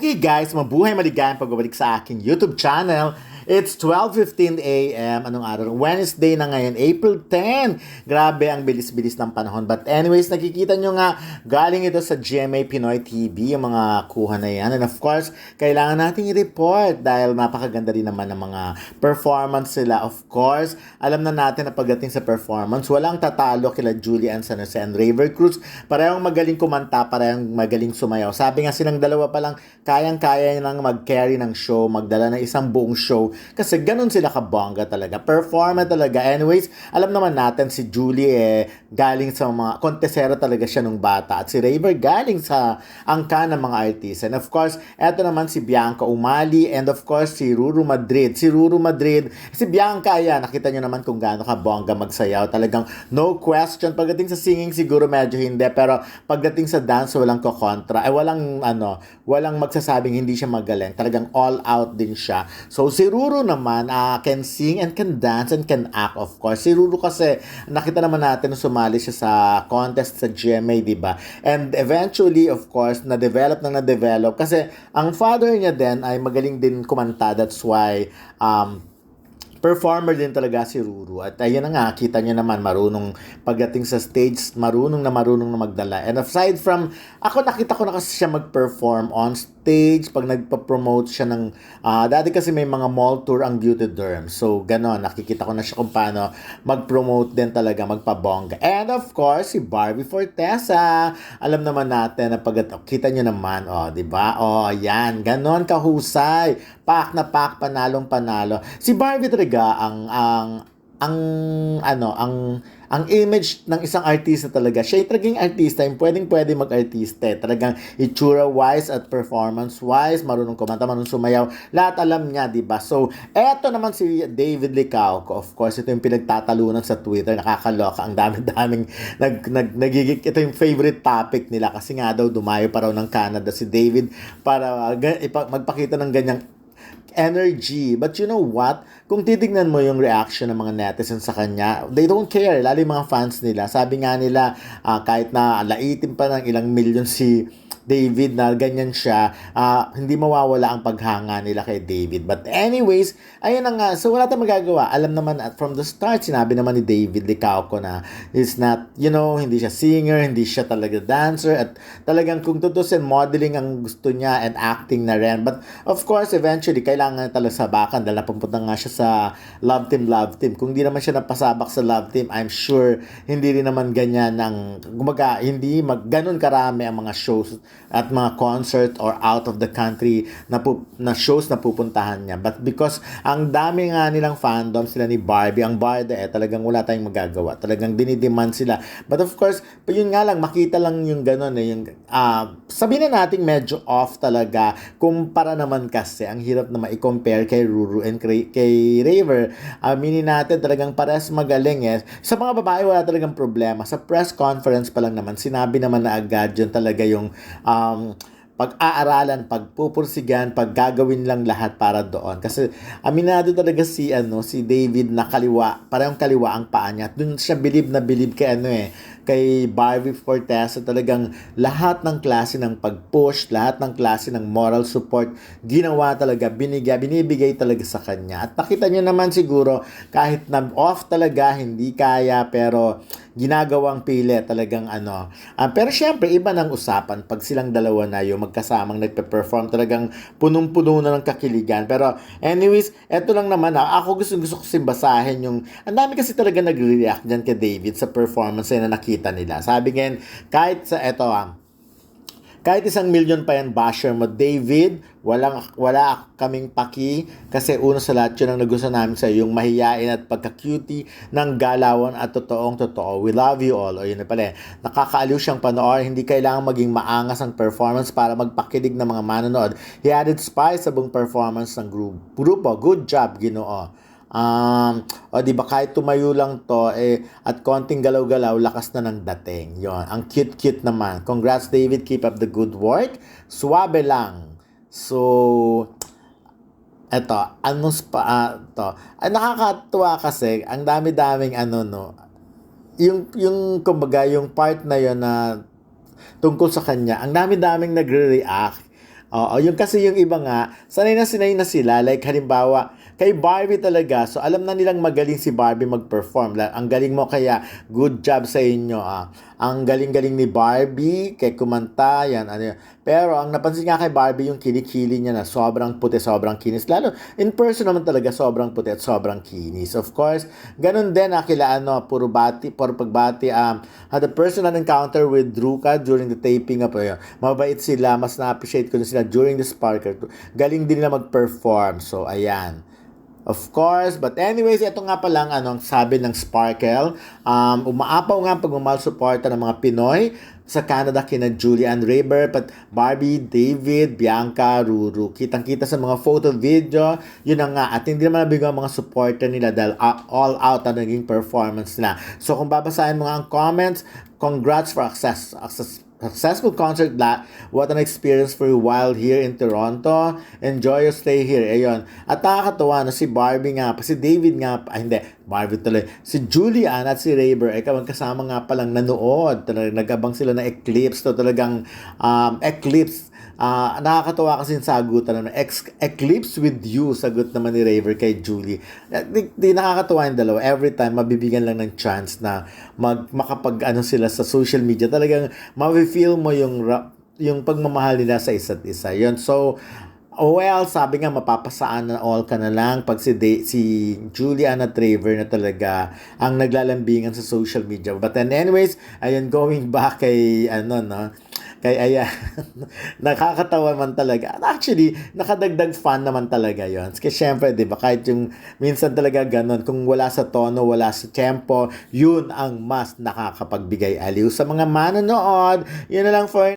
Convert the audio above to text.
Okay guys, mabuhay maligayang pagbabalik sa aking YouTube channel. It's 12:15 a.m. Anong araw? Wednesday na ngayon, April 10. Grabe ang bilis-bilis ng panahon. But anyways, nakikita nyo nga, galing ito sa GMA Pinoy TV, yung mga kuha na yan. And of course, kailangan nating i-report dahil napakaganda rin naman ng mga performance sila. Of course, alam na natin na pagdating sa performance, walang tatalo kila Julian San Jose and Raver Cruz. Parehong magaling kumanta, parehong magaling sumayaw. Sabi nga silang dalawa pa lang, kayang-kaya nang mag-carry ng show, magdala ng isang buong show. Kasi ganun sila kabongga talaga. Performer talaga. Anyways, alam naman natin si Julie galing sa mga kontesero talaga siya nung bata. At si Raver galing sa angka ng mga artist. And of course, eto naman si Bianca Umali and of course si Ruru Madrid. Si Bianca, ayan, nakita nyo naman kung gaano kabongga magsayaw. Talagang no question. Pagdating sa singing siguro medyo hindi. Pero pagdating sa dance, walang kokontra. Walang magsasabing hindi siya magaling. Talagang all out din siya. So si Ruru naman can sing and can dance and can act, of course. Si Ruru kasi nakita naman natin sumali siya sa contest sa GMA, di ba? And eventually, of course, na-develop kasi ang father niya din ay magaling din kumanta. That's why performer din talaga si Ruru. At ayun na nga, kita niyo naman, marunong pagdating sa stage, marunong na magdala. And aside from, nakita ko na kasi siya mag-perform on stage, pag nagpa-promote siya ng, dati kasi may mga mall tour ang Beauty Derm. So, ganon, nakikita ko na siya kung paano mag-promote din talaga, magpabongga. And of course, si Barbie Fortesa. Alam naman natin na kita niyo naman, di ba? Yan, ganon kahusay. Pak na pak, panalong panalo. Si Barbie talaga ang image ng isang artista talaga. Siya talagang artista, yung pwedeng mag-artista. Talagang itsura-wise at performance-wise, marunong kumanta, marunong sumayaw. Lahat alam niya, di ba? So, eto naman si David Licauco. Of course, ito yung pinagtatalunan sa Twitter. Nakakaloka. Ang dami-daming nagigig. Ito yung favorite topic nila kasi nga daw dumayo pa raw ng Canada si David para magpakita ng ganyang energy. But you know what? Kung titignan mo yung reaction ng mga netizens sa kanya, they don't care. Lalo yung mga fans nila. Sabi nga nila, kahit na laitin pa ng ilang milyon si David na ganyan siya, hindi mawawala ang paghanga nila kay David. But anyways, ayun na nga. So wala tayong magagawa. Alam naman from the start, sinabi naman ni David Licauco na he's not, hindi siya singer, hindi siya talaga dancer, at talagang kung tutusin, modeling ang gusto niya and acting na rin. But of course, eventually, kailangan talaga sabakan dahil napupunta nga siya sa Love Team. Kung di naman siya napasabak sa Love Team, I'm sure hindi rin naman ganyan hindi ganun karami ang mga shows at mga concert or out of the country na shows na pupuntahan niya. But because ang dami nga nilang fandom sila ni Barbie, ang Barbie talagang wala tayong magagawa. Talagang dinidemand sila. But of course, yun nga lang, makita lang yung gano'n sabihin na natin medyo off talaga. Kumpara naman kasi, ang hirap na ma-compare kay Ruru and kay Raver. Aminin natin talagang parehas magaling Sa mga babae, wala talagang problema. Sa press conference pa lang naman, sinabi naman na agad yun talaga yung pag-aaralan, pagpupursigan, paggagawin lang lahat para doon. Kasi aminado talaga si David na parang kaliwa ang paa niya. Doon siya bilib kay Barbie Fortesa. Talagang lahat ng klase ng pag-push, lahat ng klase ng moral support, ginawa talaga, binibigay talaga sa kanya. At nakita niyo naman siguro, kahit na off talaga, hindi kaya, pero ginagawang pili talagang pero syempre, iba ng usapan pag silang dalawa na yung magkasamang nagpe-perform, talagang punong-puno na ng kakiligan. Pero anyways, eto lang naman ako gusto ko basahin yung, ang dami kasi talaga nagre-react dyan kay David sa performance na nakita nila. Sabi ngayon, kahit 1 million pa yan basher mo, David, wala kaming paki kasi uno sa lahat yun ang nagustuhan namin sa yung mahiyain at pagka-cutie ng galawan at totoong-totoo. We love you all. O yun na pala. Nakakaaliw siyang panoorin. Hindi kailangan maging maangas ang performance para magpakilig ng mga manonood. He added spice sa buong performance ng grupo. Good job, Ginoo. Di ba kahit tumayo lang to at konting galaw-galaw, lakas na ng dating. Yon, ang cute naman. Congrats David, keep up the good work. Suwabe lang. So nakakatuwa kasi ang dami-daming yung kumbaga yung part na yon na tungkol sa kanya, ang dami-daming nagre-react Oo, yung kasi yung iba nga, sanay na sila. Like halimbawa, kay Barbie talaga, so alam na nilang magaling si Barbie mag-perform. Like, ang galing mo kaya, good job sa inyo. Ang galing-galing ni Barbie, kay kumanta, yan, ano yan. Pero ang napansin nga kay Barbie, yung kilikili niya na sobrang puti, sobrang kinis. Lalo, in person naman talaga, sobrang puti at sobrang kinis. Of course, ganun din kila puro pagbati, had a personal encounter with Druka during the taping of mabait sila, mas na-appreciate ko na sila during the Sparker. Galing din nila mag-perform. So, ayan. Of course, but anyways, ito nga palang anong sabi ng Sparkle. Umaapaw nga ang pagmamahal suporta ng mga Pinoy sa Canada kina Julian Raber, Barbie, David, Bianca, Ruru. Kitang-kita sa mga photo, video, yun na nga. At hindi naman nabigo ang mga supporter nila dahil all out ang naging performance nila. So kung babasahin mo nga ang comments, congrats for successful concert. What an experience for you while here in Toronto. Enjoy your stay here. Ayun. At nakakatawa na si Barbie nga pa, si David nga pa, hindi, Barbie tuloy. Si Julian at si Raber ay kasama nga palang nanood. Nag-abang sila na Eclipse. To talagang Eclipse. Nakakatawa kasi yung sagutan na Eclipse with you, sagot naman ni Raver kay Julie. Di nakakatawa yung dalawa. Every time, mabibigyan lang ng chance na makapag sila sa social media. Talagang mafe-feel mo yung pagmamahal nila sa isa't isa. Yun. So, well, sabi nga mapapasaan na all ka na lang pag si Julian at Trevor na talaga ang naglalambingan sa social media. But then anyways, ayun, going back kay kay Aya, nakakatawa man talaga. Actually, nakadagdag fun naman talaga yon. Kasi syempre, di ba, kahit yung minsan talaga ganun, kung wala sa tono, wala sa tempo, yun ang mas nakakapagbigay aliw sa mga manonood. Yun na lang for